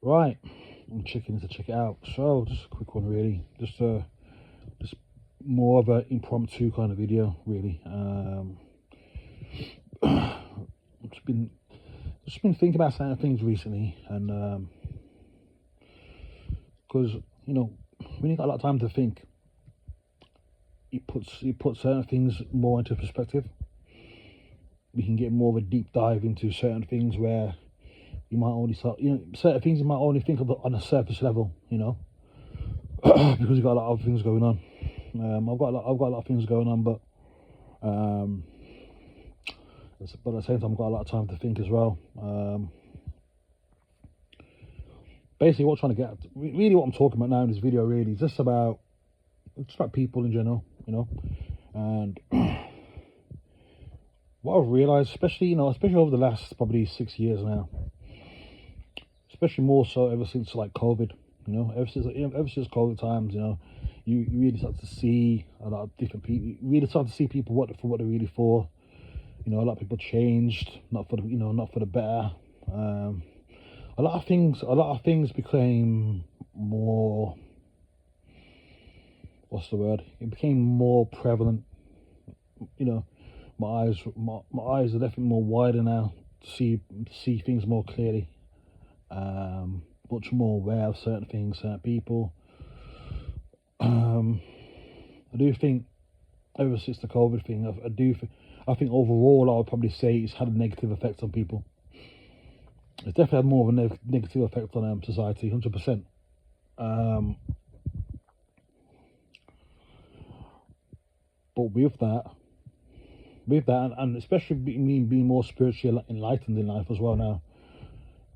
Right, I'm checking to check it out. So just a quick one, really. Just more of an impromptu kind of video, really. Just been just been thinking about certain things recently, and because when you got a lot of time to think, it puts certain things more into perspective. We can get more of a deep dive into certain things where you might only start, certain things you might only think of on a surface level, because you've got a lot of things going on. I've got a lot of things going on, um, but at the same time, I've got a lot of time to think as well. Basically, what I'm trying to get, really, what I'm talking about now in this video, really, is just about people in general, and what I've realised, especially over the last probably 6 years now, especially more so ever since like COVID, ever since COVID times, you really start to see a lot of different people. You really start to see people what they're really for. A lot of people changed, not for the not for the better. A lot of things became more. What's the word? It became more prevalent. My eyes are definitely more wider now to see things more clearly. Much more aware of certain things, certain people. I do think ever since the COVID thing, I think overall I would probably say it's had a negative effect on people. It's definitely had more of a negative effect on society, 100%. But with that, and especially me being more spiritually enlightened in life as well now.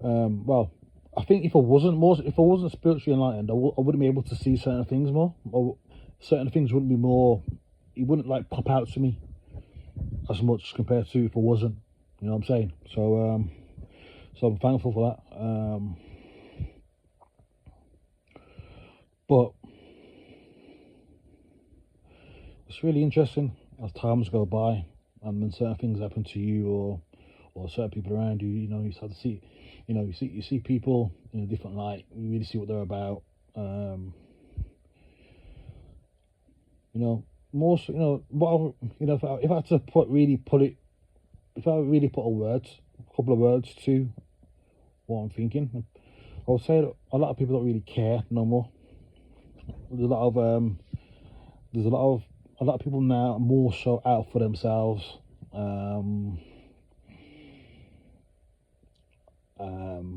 Well, I think if I wasn't spiritually enlightened, I wouldn't be able to see certain things more, or certain things wouldn't be more. It wouldn't like pop out to me as much compared to if I wasn't. You know what I'm saying? So I'm thankful for that. But it's really interesting as times go by, and when certain things happen to you or certain people around you, you start to see, you see people in a different light. You really see what they're about. More so, if I had to if I really put a couple of words to what I'm thinking, I would say that a lot of people don't really care no more. There's a lot of people now more so out for themselves.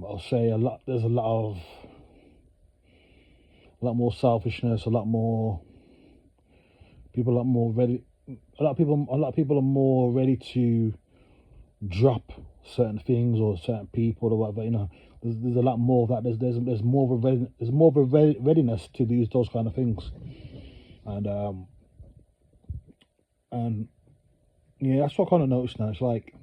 I'll say there's a lot more selfishness, a lot more people, a lot of people are more ready to drop certain things or certain people or whatever. There's a lot more of that. There's more of a readiness to use those kind of things, and yeah, that's what I kind of noticed now. It's like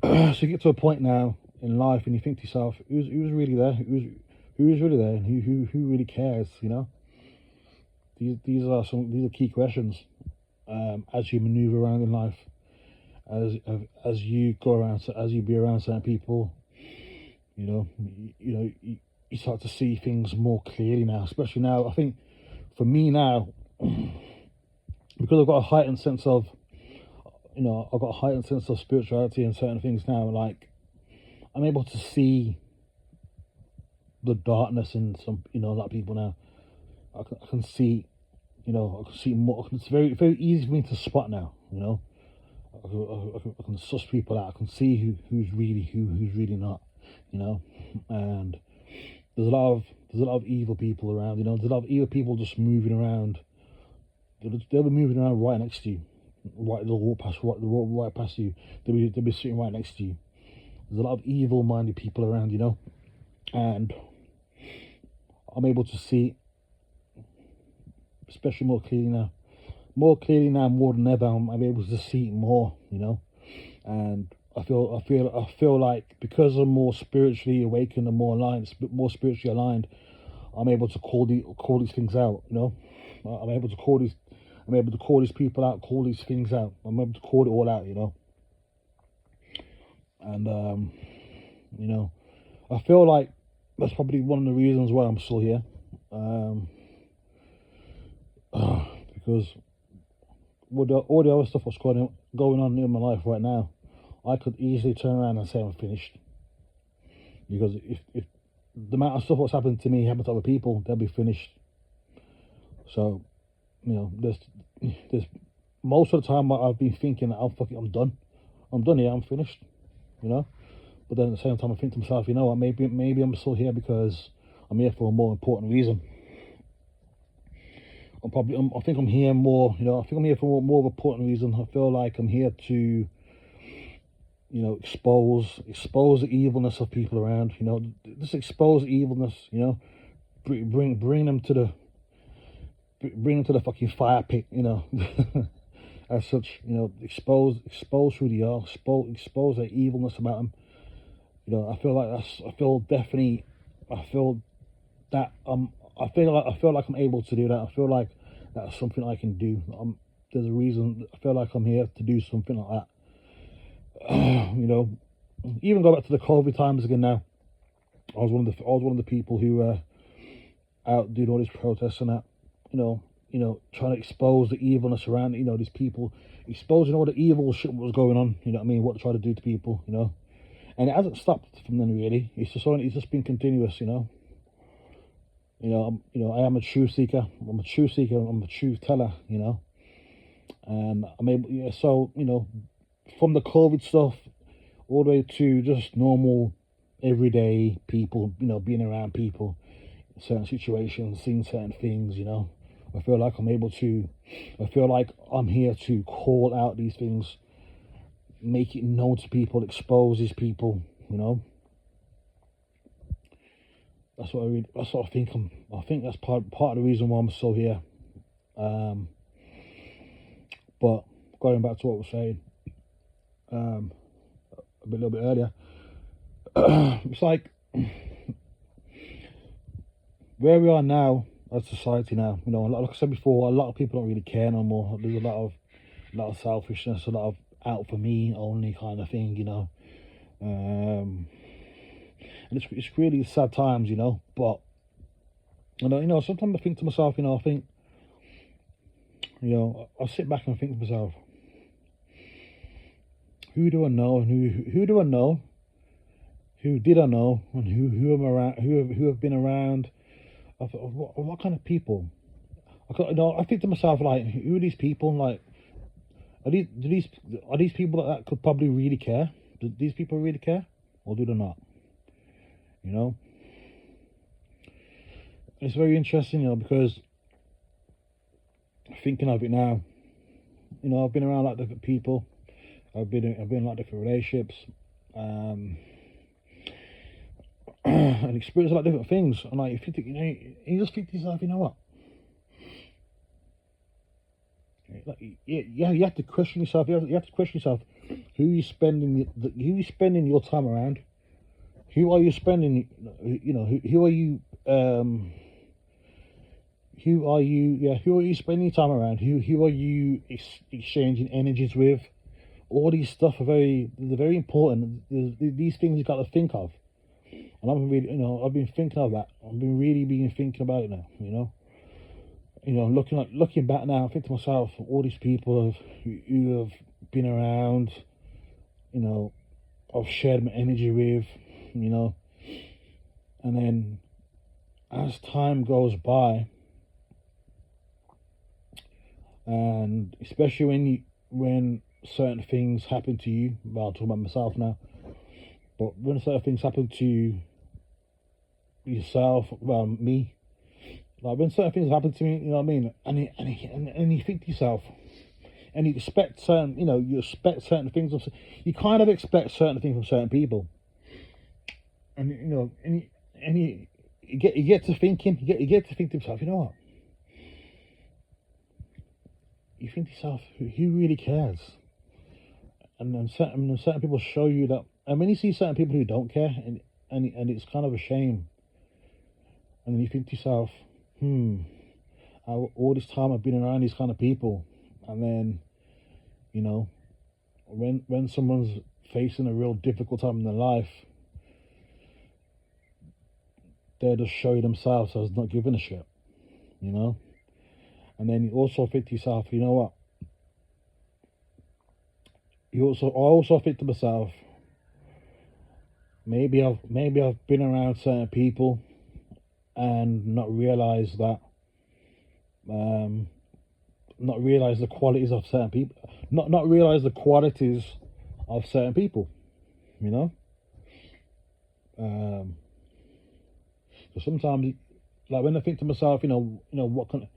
so you get to a point now in life and you think to yourself, who's really there? Who is really there, and who really cares? These are key questions as you maneuver around in life, as you go around, as you be around certain people. You start to see things more clearly now. Especially now, I think for me now, because I've got a heightened sense of, spirituality and certain things now. Like I'm able to see the darkness in a lot of people now. I can see, I can see more. It's very easy for me to spot now. I can suss people out. I can see who's really not. And there's a lot of evil people around. There's a lot of evil people just moving around. They'll be moving around right next to you. They'll walk right past you. They'll be sitting right next to you. There's a lot of evil-minded people around, and I'm able to see, especially more clearly now, more than ever. I'm able to see it more, and I feel like because I'm more spiritually awakened and more spiritually aligned, I'm able to call these things out. I'm able to call these people out, call these things out. I'm able to call it all out. And I feel like that's probably one of the reasons why I'm still here. Um, because with all the other stuff that's going on in my life right now, I could easily turn around and say I'm finished. Because if the amount of stuff that's happened to me happened to other people, they'll be finished. So, there's most of the time I've been thinking, oh fuck it, I'm done. I'm done here, I'm finished. You know? But then at the same time I think to myself, you know what, maybe I'm still here because I'm here for a more important reason. I think I'm here more, I think I'm here for more of an important reason. I feel like I'm here to, expose the evilness of people around, just expose the evilness, bring them to the fucking fire pit, as such, expose who they are, expose the evilness about them. I feel like I feel like I'm able to do that. I feel like that's something I can do. There's a reason. I feel like I'm here to do something like that. Even go back to the COVID times again. Now, I was one of the people who were out doing all these protests and that. Trying to expose the evilness around. These people, exposing all the evil shit that was going on. You know what I mean? What they try to do to people. And it hasn't stopped from then really. It's just been continuous. I am a truth seeker. I'm a truth seeker. I'm a truth teller. And I'm able. Yeah, so from the COVID stuff all the way to just normal, everyday people. Being around people, in certain situations, seeing certain things. I feel like I feel like I'm here to call out these things, make it known to people, expose these people. That's what I think. I think that's part of the reason why I'm still here. But going back to what I was saying, a little bit earlier, it's like where we are now as society now. Like I said before, a lot of people don't really care no more. There's a lot of selfishness, a lot of out for me only kind of thing. And it's really sad times. But sometimes I think to myself, I sit back and think to myself, who do I know, and who do I know, who did I know, and who am around, who have been around, of what kind of people? I think to myself, like, who are these people? Like, are these people that could probably really care? Do these people really care, or do they not? It's very interesting, because thinking of it now, I've been around like different people. I've been in like different relationships, and experienced like different things. And like, you just think to yourself, you know what? Like, you have to question yourself. You have to question yourself. Who you spending your time around? Who are you spending? Who are you? Who are you? Yeah, who are you spending your time around? Who are you exchanging energies with? All these stuff they're very important. These things you've got to think of. And I've been thinking of that. I've been really thinking about it now. Looking back now, I think to myself, all these people who have been around, I've shared my energy with, and then as time goes by, and especially when certain things happen to you, well, I'll talk about myself now, but when certain things happen to yourself, well, me, like when certain things happen to me, you know what I mean, and you think to yourself, and you expect certain, you expect certain things, you kind of expect certain things from certain people, and you get to thinking, you get to think to yourself, you know what? You think to yourself, who really cares? And then certain people show you that, and when you see certain people who don't care, and it's kind of a shame. And then you think to yourself, all this time I've been around these kind of people, and then, when someone's facing a real difficult time in their life, they're just showing themselves as not giving a shit, you know. And then you also think to yourself, you know what? I also think to myself, maybe I've been around certain people and not realized that, not realize the qualities of certain people, not realize the qualities of certain people, you know. So sometimes, like when I think to myself, what kind of,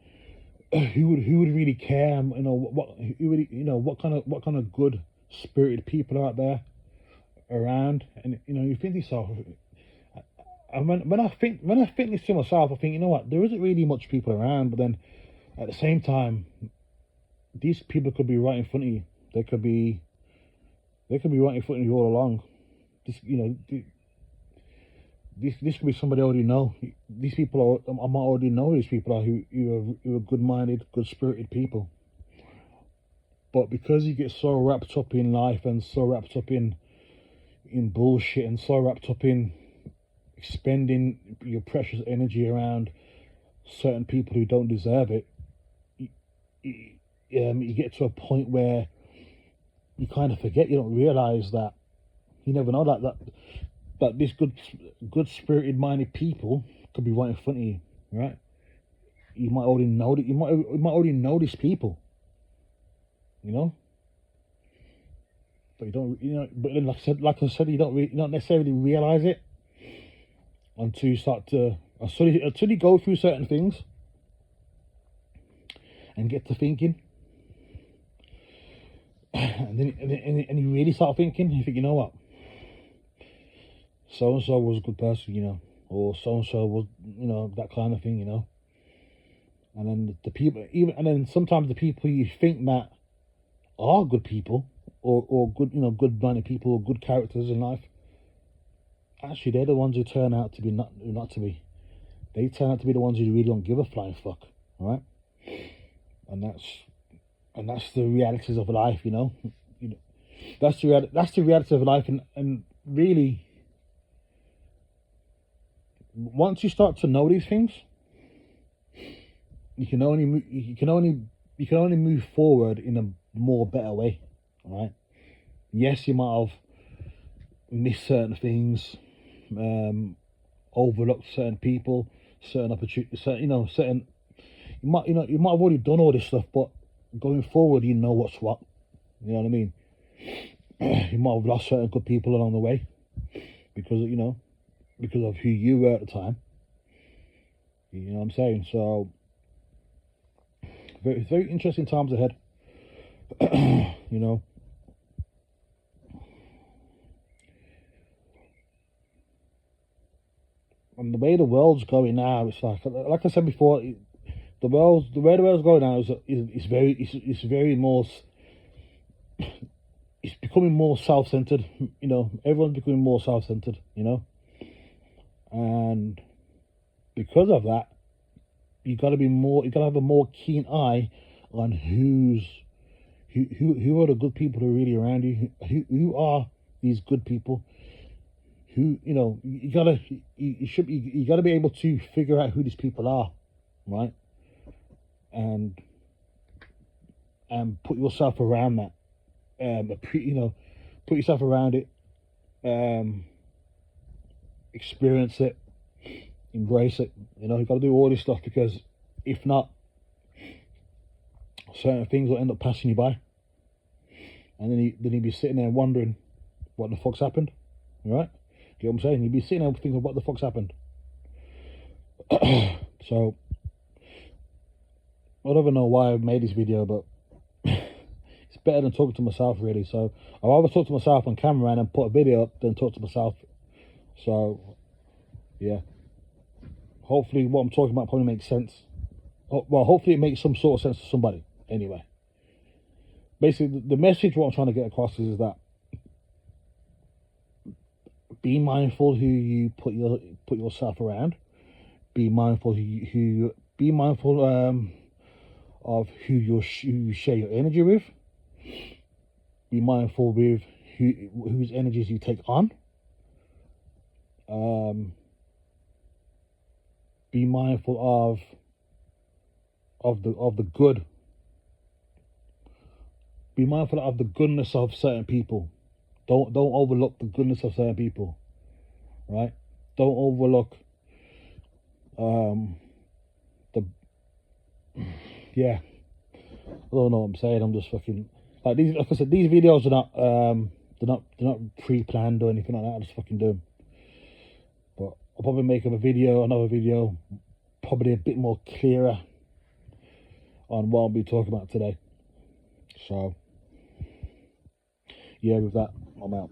who would really care, who would, what kind of good spirited people are out there around, and you think to yourself, and when I think this to myself, I think, you know what, there isn't really much people around, but then at the same time, these people could be right in front of you. They could be right in front of you all along. This could be somebody I already know. These people I might already know these people who are good-minded, good-spirited people. But because you get so wrapped up in life and so wrapped up in bullshit and so wrapped up in spending your precious energy around certain people who don't deserve it, you get to a point where you kind of forget. You don't realize that. You never know that these good spirited minded people could be right in front of you, right? You might already know that. You might already know these people, you know. But you don't, But then, like I said, you don't necessarily realize it until you go through certain things and get to thinking, and then you really start thinking. You think, you know what, so and so was a good person, or so and so was, that kind of thing, And then the people, and then sometimes the people you think that are good people, or good, good-minded people, or good characters in life, actually they're the ones who turn out to be not to be. They turn out to be the ones who really don't give a flying fuck, all right? And that's the realities of life, That's the reality of life, and really, once you start to know these things, you can only move forward in a more better way, all right? Yes, you might have missed certain things, overlooked certain people, certain opportunities, certain. You might have already done all this stuff, but going forward, you know what's what. You know what I mean? You might have lost certain good people along the way because of who you were at the time. You know what I'm saying? So, very, very interesting times ahead. And the way the world's going now, it's like I said before, the way the world's going now is very more. It's becoming more self-centered. Everyone's becoming more self-centered. And because of that, you got to have a more keen eye on who are the good people who are really around you. Who are these good people? You gotta be able to figure out who these people are, right? And put yourself around that. Put yourself around it. Experience it. Embrace it. You've got to do all this stuff, because if not, certain things will end up passing you by, and then you'll be sitting there wondering what the fuck's happened. All right? You know what I'm saying? You'll be sitting there thinking, what the fuck's happened? So I don't even know why I made this video, but it's better than talking to myself, really. So I'd rather talk to myself on camera and then put a video up than talk to myself. So yeah, hopefully what I'm talking about probably makes sense. Well, hopefully it makes some sort of sense to somebody. Anyway, basically the message what I'm trying to get across is that be mindful who you put yourself around. Be mindful of who you share your energy with. Be mindful with whose energies you take on. be mindful of the good. Be mindful of the goodness of certain people. Don't overlook the goodness of certain people, right? Don't overlook the yeah. I don't know what I'm saying. I'm just fucking like these. Like I said, these videos are not they're not pre-planned or anything like that. I just fucking do them. But I'll probably make another video, probably a bit more clearer on what I'll be talking about today. So yeah, with that, I'm out.